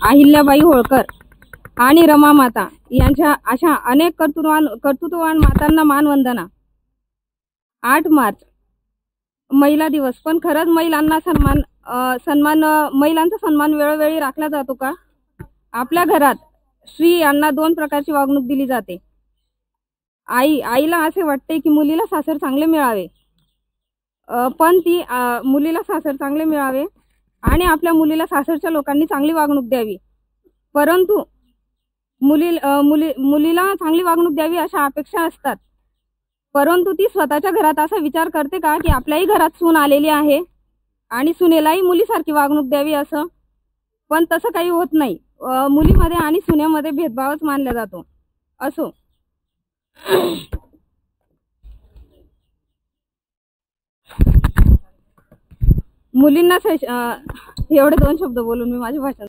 अहिल्याबाई होळकर आणि रमा माता यांच्या अशा अनेक कर्तृत्ववान मातांना मानवंदना। 8 मार्च महिला दिवस, पण खरंच महिलांना महिलांचा सन्मान वेळोवेळी राखला जातो का? आपल्या घरात स्त्रियांना 2 प्रकारची वागणूक दिली जाते। आईला असे वाटते की मुलीला सासर चांगले मिळावे, पण ती मुलीला सासर चांगले मिळावे आणि आपल्या मुलीला सासरच्या लोकांनी चांगली वागणूक द्यावी, परंतु मुलीला चांगली वागणूक द्यावी अशा अपेक्षा असतात, परंतु ती स्वतःच्या घरात असा विचार करते का की आपल्याही घरात सून आलेली आहे आणि सुनेलाही मुलीसारखी वागणूक द्यावी असं? पण तसं काही होत नाही। मुलीमध्ये आणि सुनेमध्ये भेदभावच मानला जातो। असो, मुलींना एवढे 2 शब्द बोलून मी माझे भाषण